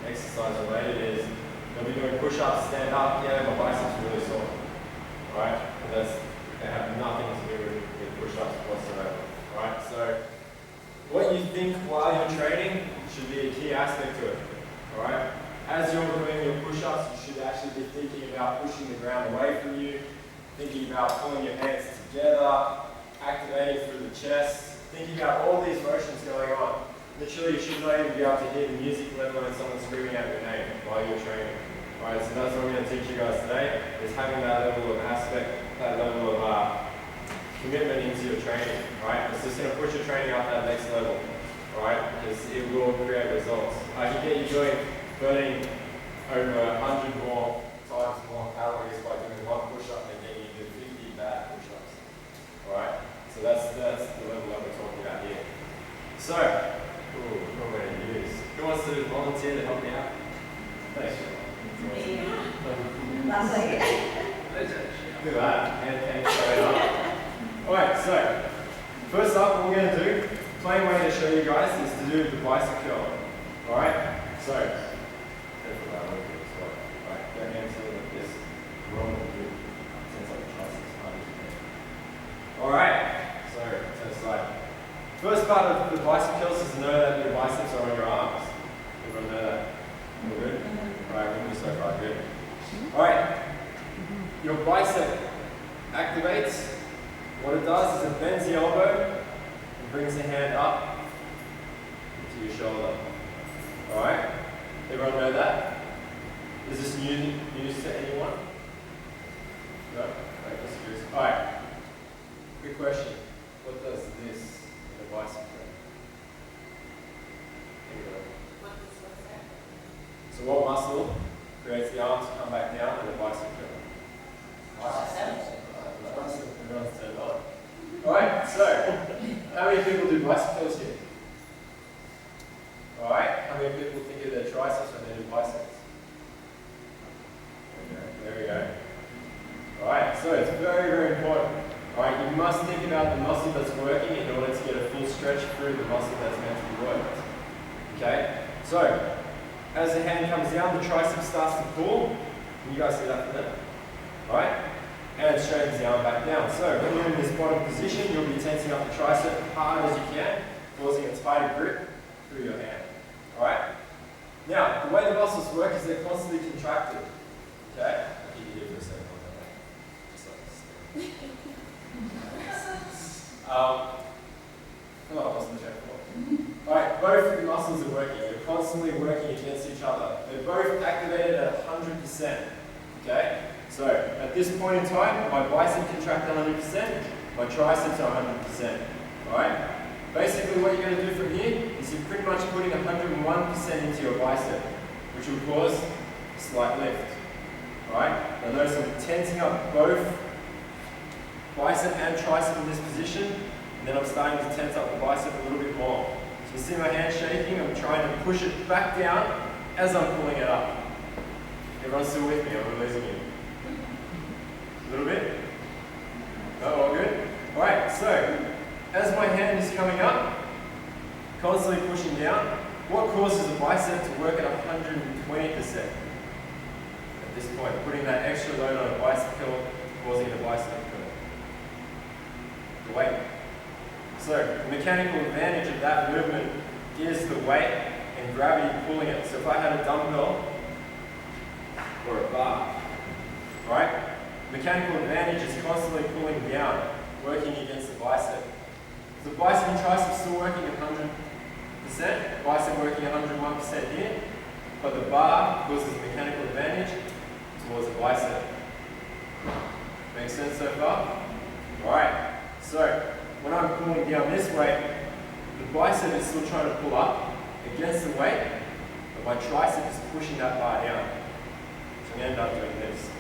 exercise related is when we're doing push-ups, stand up, yeah, my biceps are really sore. Alright? They have nothing to do with push-ups whatsoever. Alright? So what you think while you're training should be a key aspect to it. Alright? As you're doing your push-ups, you should actually be thinking about pushing the ground away from you, thinking about pulling your hands together, activating through the chest, thinking about all these motions going on. Literally, you should not even be able to hear the music, let alone someone screaming out your name while you're training. Alright, so that's what I'm going to teach you guys today, is having that level of aspect, that level of commitment into your training. Alright, it's just going to push your training up that next level. Alright, because it will create results. I can get you burning over 100 more times more calories by doing one push-up than getting you to 50 bad push-ups. Alright, so that's the level that we're talking about here. So, what am I going to use? Who wants to volunteer to help me out? Thanks. Lovely. Look at that, hand straight up. Alright, so, first up what we're going to do, plain way to show you guys is to do the bicep curl. Alright, so, go hands like this, roll and do sense like the triceps hard as you can. Alright, so to the side. First part of the bicep curls is to know that your biceps are on your arms. Everyone know that? All good? Alright, we're good so far, good. Alright, your bicep activates. What it does is it bends the elbow and brings the hand up to your shoulder. Alright, everyone know that? Is this news to anyone? No? Okay, just curious. Alright, quick question. What does this in the bicep curl? So what muscle creates the arm to come back down and the bicep curl? Biceps. Everyone's turned on. Alright, so how many people do bicep curls here? Alright, how many people think of their triceps when they do biceps? There we go. Alright, so it's very, very important. Alright, you must think about the muscle that's working in order to get a full stretch through the muscle that's meant to be worked. Okay? So, as the hand comes down, the tricep starts to pull. Can you guys see that from there? Alright? And it straightens the arm back down. So, when you're in this bottom position, you'll be tensing up the tricep as hard as you can, causing a tighter grip through your hand. Alright? Now, the way the muscles work is they're constantly contracted. Okay? I'll keep you here for a second. Just like this. I wasn't checking for. Alright, both the muscles are working. They're constantly working against each other. They're both activated at 100%. Okay? So, at this point in time, my bicep contracts 100%, my triceps are 100%. Alright? Basically, what you're going to do from here is you're pretty much putting 101% into your bicep, which will cause a slight lift. Alright? Now notice I'm tensing up both bicep and tricep in this position, and then I'm starting to tense up the bicep a little bit more. So you see my hand shaking, I'm trying to push it back down as I'm pulling it up. Everyone's still with me, I'm releasing you. A little bit? No, all good? Alright, so as my hand is coming up, constantly pushing down, what causes the bicep to work at 120%? At this point, putting that extra load on a bicep curl, causing the bicep curl. The weight. So, the mechanical advantage of that movement is the weight and gravity pulling it. So if I had a dumbbell or a bar, right? Mechanical advantage is constantly pulling down, working against the bicep. The bicep and tricep still working at 100%, bicep working at 101% here, but the bar causes mechanical advantage towards the bicep. Make sense so far? Alright, so when I'm pulling down this weight, the bicep is still trying to pull up against the weight, but my tricep is pushing that bar down. So I'm going to end up doing this.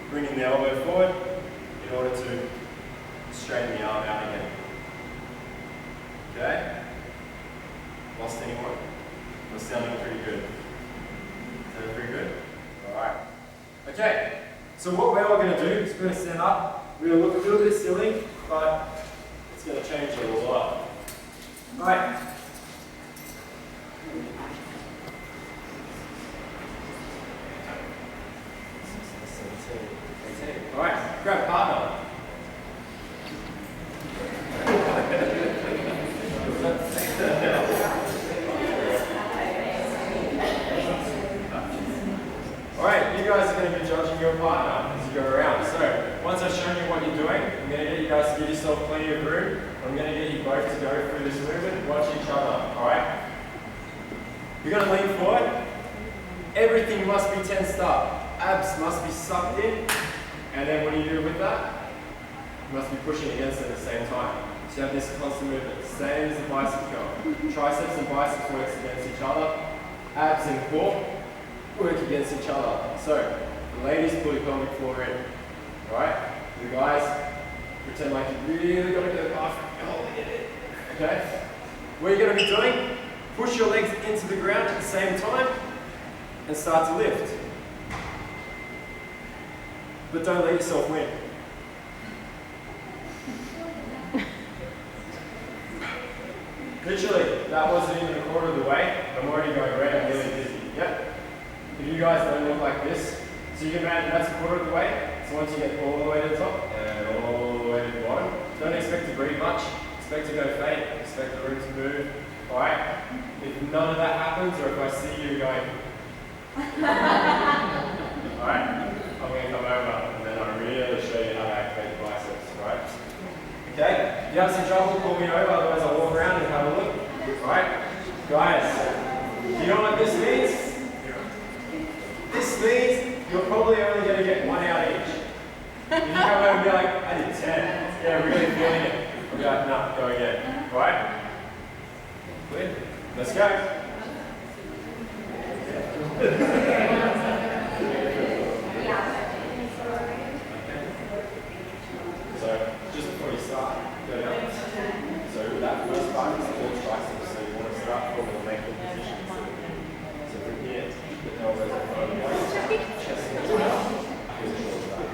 Bringing the elbow forward in order to straighten the arm out again. Okay? Lost anyone? We're sounding pretty good. Sounding pretty good? Alright. Okay, so what we're all going to do is we're going to stand up. We're going to look a little bit silly, but it's going to change a lot. Alright. your partner as you go around. So once I've shown you what you're doing, I'm going to get you guys to give yourself plenty of room. I'm going to get you both to go through this movement, watch each other, alright? You're going to lean forward. Everything must be tensed up. Abs must be sucked in. And then what do you do with that? You must be pushing against it at the same time. So you have this constant movement, same as the bicep curl. Triceps and biceps work against each other. Abs and core work against each other. So, the ladies pull your pelvic floor in. Alright? The guys, pretend like you really got to go past and holding it in. Okay? What you're going to be doing, push your legs into the ground at the same time and start to lift. But don't let yourself win. Literally, that wasn't even a quarter of the way. I'm already going red, I'm really busy. Yep. If you guys don't look like this, so you can imagine that's a quarter of the way. So once you get all the way to the top and all the way to the bottom, don't expect to breathe much. Expect to go faint. Expect the room to move. Alright? If none of that happens, or if I see you going, alright, I'm going to come over and then I'll really show you how to activate the biceps. Alright? Okay? If you have some trouble, call me over, otherwise I'll walk around and have a look. Alright? Guys, do you know what this means? This means you're probably only going to get 1 out each. If you come over and be like, I did 10. Yeah, really feeling it. I'll be like, no, go again. Alright? Clear? Let's go. So, just before you start, go down. So that first part is called triceps. So you want to start from the ankle position. So from here, the elbows are further away, chest is out, here's the shoulders back.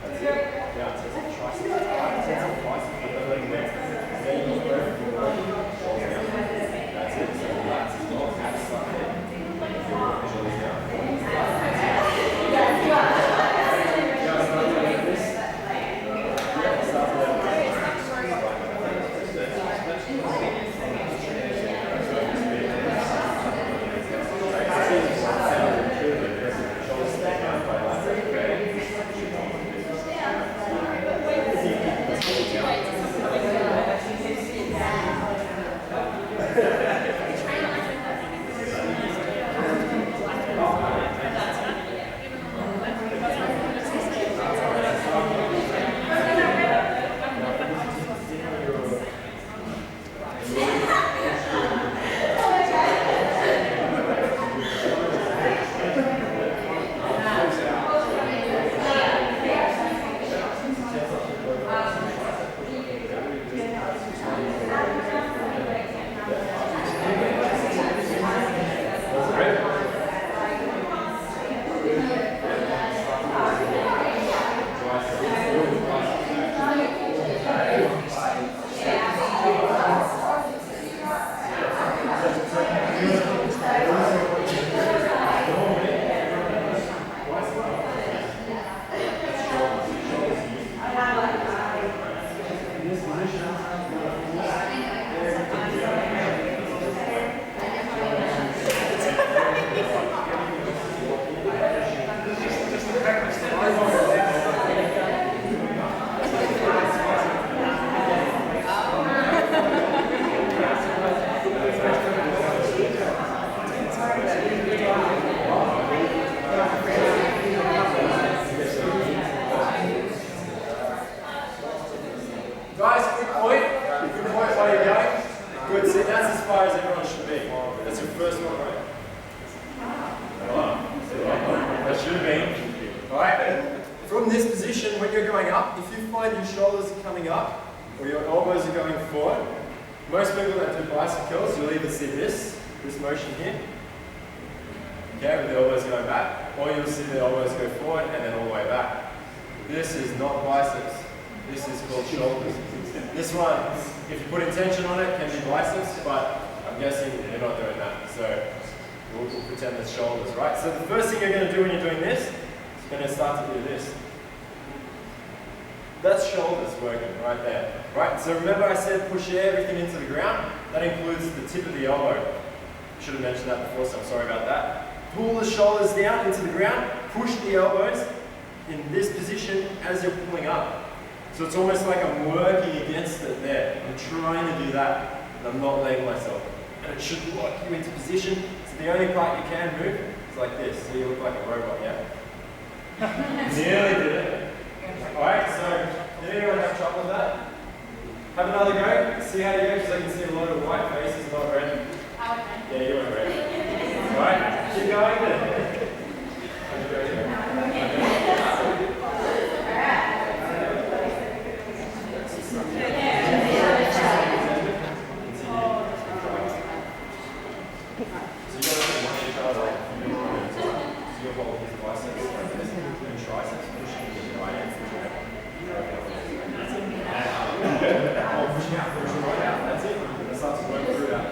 That's it. Now it says the triceps. It says the biceps, but the leg there. Then you go from the shoulders down. That's it. So relax as well. Abs start there. Shoulders down. From this position, when you're going up, if you find your shoulders are coming up or your elbows are going forward, most people that do bicep curls, you'll either see this motion here, okay, with the elbows going back, or you'll see the elbows go forward and then all the way back. This is not biceps. This is called shoulders. This one, if you put intention on it, can be biceps, but I'm guessing you're not doing that. So we'll pretend it's shoulders, right? So the first thing you're going to do when you're doing this, is you're going to start to do this. That's shoulders working right there, right? So remember I said push everything into the ground? That includes the tip of the elbow. I should have mentioned that before, so I'm sorry about that. Pull the shoulders down into the ground, push the elbows, in this position as you're pulling up. So it's almost like I'm working against it there. I'm trying to do that, and I'm not letting myself. And it should lock you into position. So the only part you can move is like this. So you look like a robot, yeah? Nearly did it. Alright, so did anyone have trouble with that? Have another go. See how you go, because I can see a lot of white faces, not red. Yeah, you were red. Alright, keep going then. That's it. Let's start to work through that.